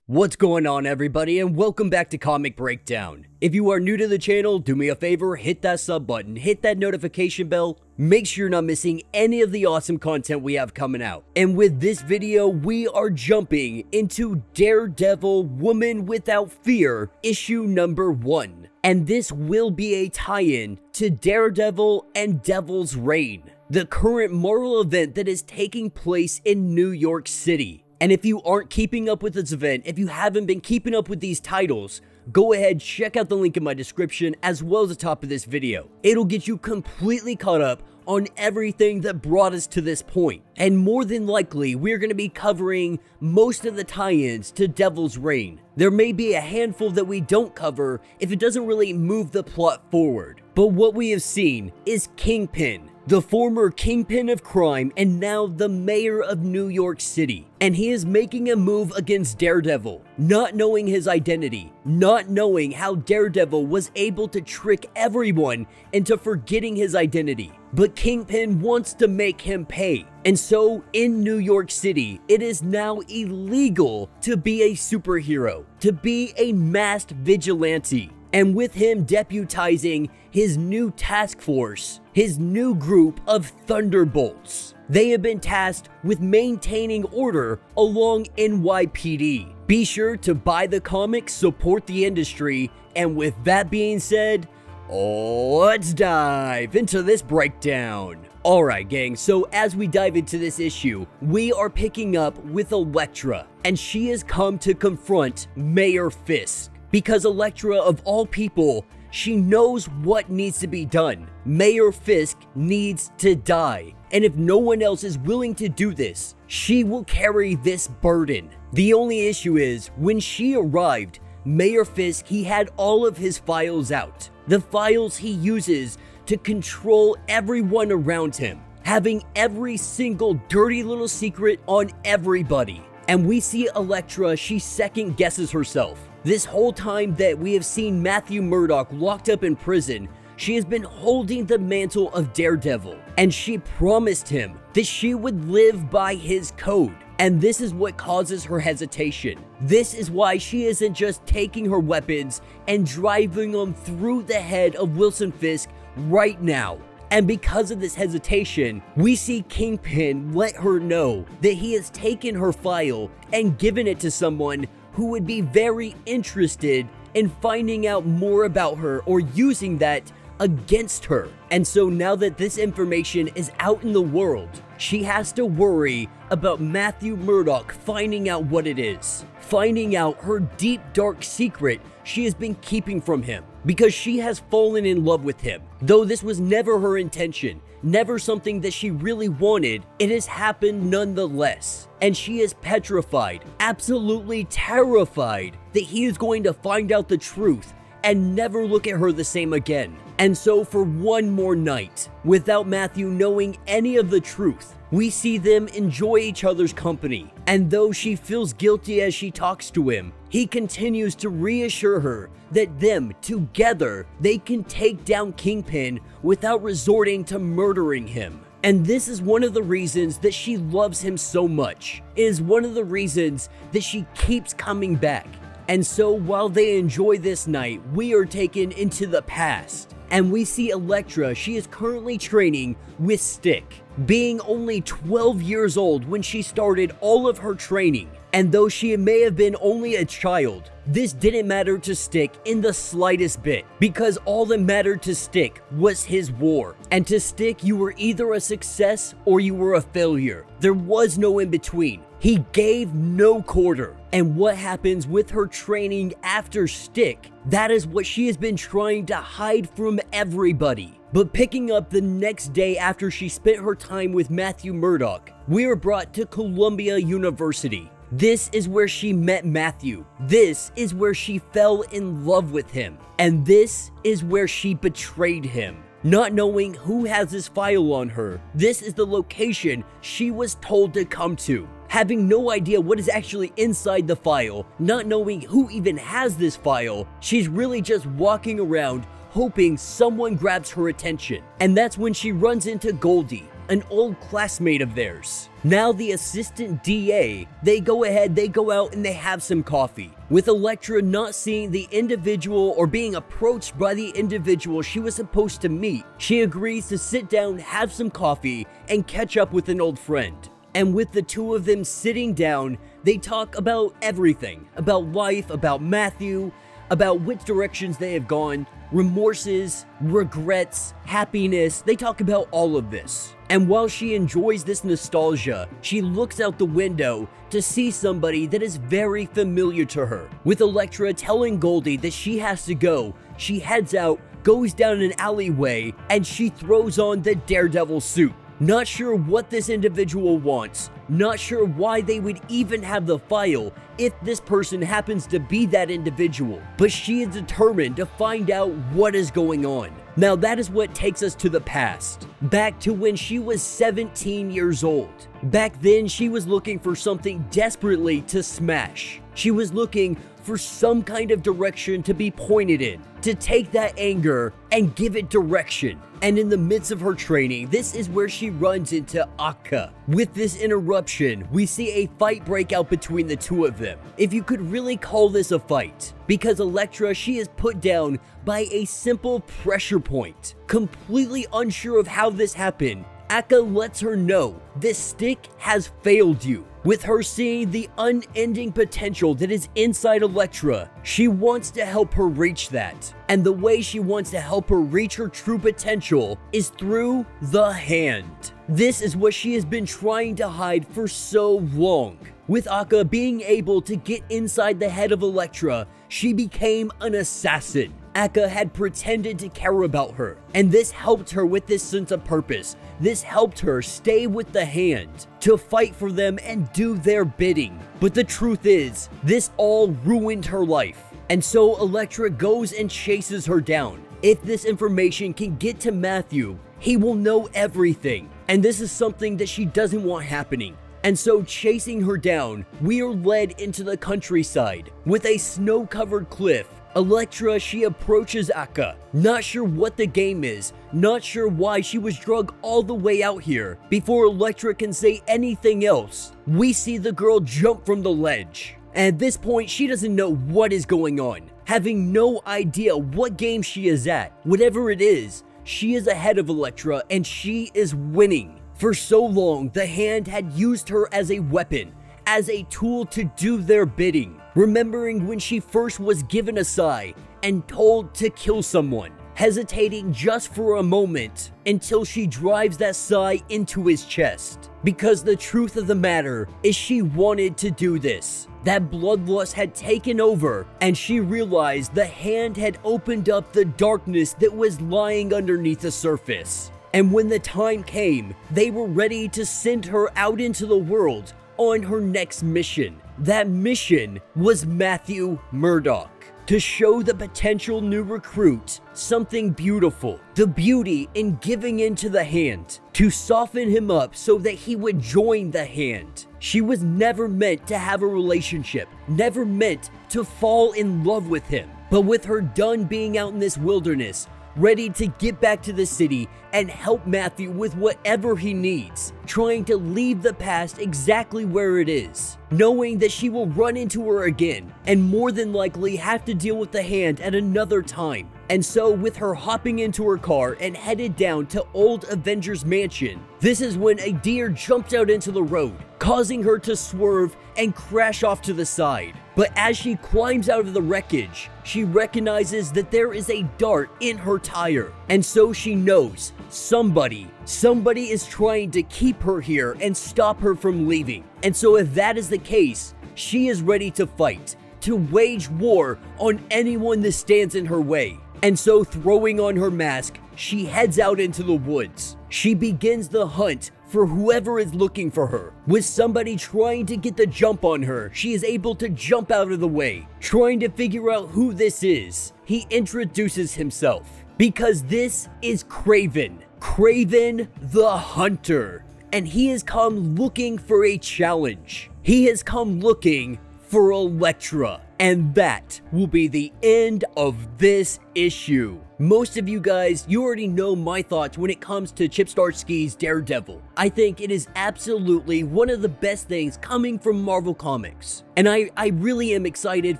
What's going on, everybody, and welcome back to Comic Breakdown. If you are new to the channel, do me a favor, hit that sub button, hit that notification bell, make sure you're not missing any of the awesome content we have coming out. And with this video, we are jumping into Daredevil Woman Without Fear, issue number 1. And this will be a tie-in to Daredevil and Devil's Reign, the current Marvel event that is taking place in New York City. And if you aren't keeping up with this event, if you haven't been keeping up with these titles, go ahead, check out the link in my description as well as the top of this video. It'll get you completely caught up on everything that brought us to this point. And more than likely, we're going to be covering most of the tie-ins to Devil's Reign. There may be a handful that we don't cover if it doesn't really move the plot forward. But what we have seen is Kingpin, the former kingpin of crime and now the mayor of New York City. And he is making a move against Daredevil, not knowing his identity, not knowing how Daredevil was able to trick everyone into forgetting his identity. But Kingpin wants to make him pay. And so, in New York City, it is now illegal to be a superhero, to be a masked vigilante. And with him deputizing his new task force, his new group of Thunderbolts. They have been tasked with maintaining order along NYPD. Be sure to buy the comics, support the industry, and with that being said, let's dive into this breakdown. Alright gang, so as we dive into this issue, we are picking up with Elektra, and she has come to confront Mayor Fisk. Because Elektra, of all people, she knows what needs to be done. Mayor Fisk needs to die. And if no one else is willing to do this, she will carry this burden. The only issue is, when she arrived, Mayor Fisk, he had all of his files out. The files he uses to control everyone around him. Having every single dirty little secret on everybody. And we see Elektra, she second guesses herself. This whole time that we have seen Matthew Murdock locked up in prison, she has been holding the mantle of Daredevil, and she promised him that she would live by his code. And this is what causes her hesitation. This is why she isn't just taking her weapons and driving them through the head of Wilson Fisk right now. And because of this hesitation, we see Kingpin let her know that he has taken her file and given it to someone who would be very interested in finding out more about her or using that against her. And so now that this information is out in the world, she has to worry about Matthew Murdock finding out what it is. Finding out her deep, dark secret she has been keeping from him. Because she has fallen in love with him. Though this was never her intention, never something that she really wanted, it has happened nonetheless. And she is petrified, absolutely terrified that he is going to find out the truth and never look at her the same again. And so for one more night, without Matthew knowing any of the truth, we see them enjoy each other's company. And though she feels guilty as she talks to him, he continues to reassure her that them together, they can take down Kingpin without resorting to murdering him. And this is one of the reasons that she loves him so much. It is one of the reasons that she keeps coming back. And so while they enjoy this night, we are taken into the past. And we see Elektra, she is currently training with Stick, being only 12 years old when she started all of her training. And though she may have been only a child, this didn't matter to Stick in the slightest bit, because all that mattered to Stick was his war. And to Stick, you were either a success or you were a failure. There was no in between. He gave no quarter. And what happens with her training after Stick, that is what she has been trying to hide from everybody. But picking up the next day after she spent her time with Matthew Murdock, we are brought to Columbia University. This is where she met Matthew. This is where she fell in love with him. And this is where she betrayed him. Not knowing who has this file on her, this is the location she was told to come to. Having no idea what is actually inside the file, not knowing who even has this file, she's really just walking around hoping someone grabs her attention. And that's when she runs into Goldie. an old classmate of theirs. Now the assistant DA, they go out and they have some coffee. With Elektra not seeing the individual or being approached by the individual she was supposed to meet, she agrees to sit down, have some coffee, and catch up with an old friend. And with the two of them sitting down, they talk about everything. About life, about Matthew, about which directions they have gone, remorses, regrets, happiness. They talk about all of this. And while she enjoys this nostalgia, she looks out the window to see somebody that is very familiar to her. With Elektra telling Goldie that she has to go, she heads out, goes down an alleyway, and she throws on the Daredevil suit. Not sure what this individual wants, not sure why they would even have the file if this person happens to be that individual, but she is determined to find out what is going on. Now that is what takes us to the past, back to when she was 17 years old. Back then, she was looking for something desperately to smash. She was looking for some kind of direction to be pointed in, to take that anger and give it direction. And in the midst of her training, this is where she runs into Akka. With this interruption, we see a fight break out between the two of them, if you could really call this a fight, because Elektra, she is put down by a simple pressure point. Completely unsure of how this happened, Akka lets her know this stick has failed you. With her seeing the unending potential that is inside Elektra, she wants to help her reach that. And the way she wants to help her reach her true potential is through the hand. This is what she has been trying to hide for so long. With Akka being able to get inside the head of Elektra, she became an assassin. Akka had pretended to care about her, and this helped her with this sense of purpose. This helped her stay with the hand, to fight for them and do their bidding. But the truth is, this all ruined her life. And so Elektra goes and chases her down. If this information can get to Matthew, he will know everything. And this is something that she doesn't want happening. And so chasing her down, we are led into the countryside with a snow-covered cliff. Elektra, she approaches Akka, not sure what the game is, not sure why she was drugged all the way out here. Before Elektra can say anything else, we see the girl jump from the ledge. And at this point, she doesn't know what is going on, having no idea what game she is at. Whatever it is, she is ahead of Elektra and she is winning. For so long, the hand had used her as a weapon, as a tool to do their bidding. Remembering when she first was given a sai and told to kill someone, hesitating just for a moment until she drives that sai into his chest. Because the truth of the matter is she wanted to do this. That bloodlust had taken over, and she realized the hand had opened up the darkness that was lying underneath the surface. And when the time came, they were ready to send her out into the world on her next mission. That mission was Matthew Murdoch. To show the potential new recruit something beautiful. The beauty in giving into the hand. To soften him up so that he would join the hand. She was never meant to have a relationship. Never meant to fall in love with him. But with her done being out in this wilderness, ready to get back to the city and help Matthew with whatever he needs, trying to leave the past exactly where it is, knowing that she will run into her again and more than likely have to deal with the hand at another time. And so with her hopping into her car and headed down to Old Avengers Mansion, this is when a deer jumps out into the road, causing her to swerve and crash off to the side. But as she climbs out of the wreckage, she recognizes that there is a dart in her tire. And so she knows somebody is trying to keep her here and stop her from leaving. And so if that is the case, she is ready to fight, to wage war on anyone that stands in her way. And so throwing on her mask, she heads out into the woods. She begins the hunt for whoever is looking for her. With somebody trying to get the jump on her, she is able to jump out of the way. Trying to figure out who this is, he introduces himself. Because this is Kraven. Kraven the Hunter. And he has come looking for a challenge. He has come looking for Elektra. And that will be the end of this issue. Most of you guys, you already know my thoughts when it comes to Chip Zdarsky's Daredevil. I think it is absolutely one of the best things coming from Marvel Comics. And I really am excited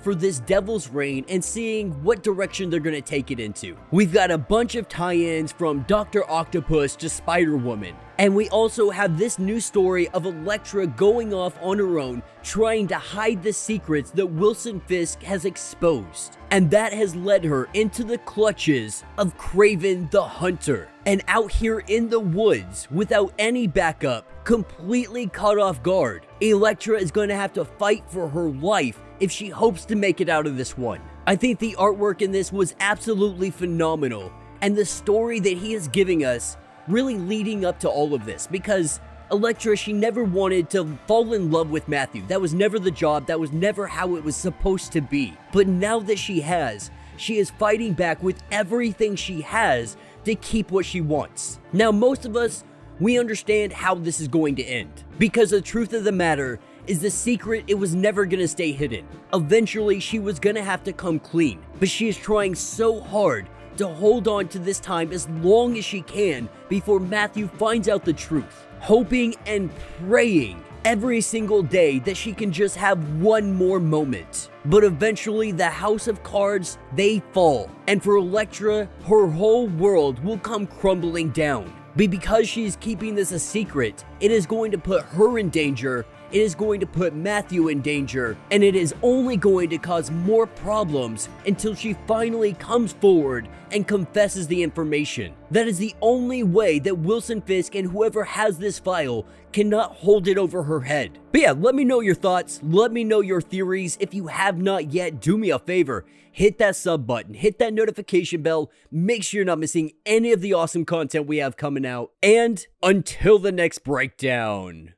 for this Devil's Reign and seeing what direction they're going to take it into. We've got a bunch of tie-ins from Dr. Octopus to Spider-Woman. And we also have this new story of Elektra going off on her own, trying to hide the secrets that Wilson Fisk has exposed. And that has led her into the clutches of Kraven the Hunter. And out here in the woods, without any backup, completely caught off guard, Elektra is going to have to fight for her life if she hopes to make it out of this one. I think the artwork in this was absolutely phenomenal, and the story that he is giving us really leading up to all of this, because Elektra, she never wanted to fall in love with Matthew. That was never the job. That was never how it was supposed to be. But now that she is fighting back with everything she has to keep what she wants. Now, most of us, we understand how this is going to end, because the truth of the matter is the secret, it was never going to stay hidden. Eventually, she was going to have to come clean, but she is trying so hard to hold on to this time as long as she can before Matthew finds out the truth, hoping and praying every single day that she can just have one more moment. But eventually the House of Cards, they fall, and for Elektra, her whole world will come crumbling down. But because she's keeping this a secret, it is going to put her in danger, it is going to put Matthew in danger, and it is only going to cause more problems until she finally comes forward and confesses the information. That is the only way that Wilson Fisk and whoever has this file cannot hold it over her head. But yeah, let me know your thoughts, let me know your theories. If you have not yet, do me a favor, hit that sub button, hit that notification bell, make sure you're not missing any of the awesome content we have coming out, and until the next breakdown.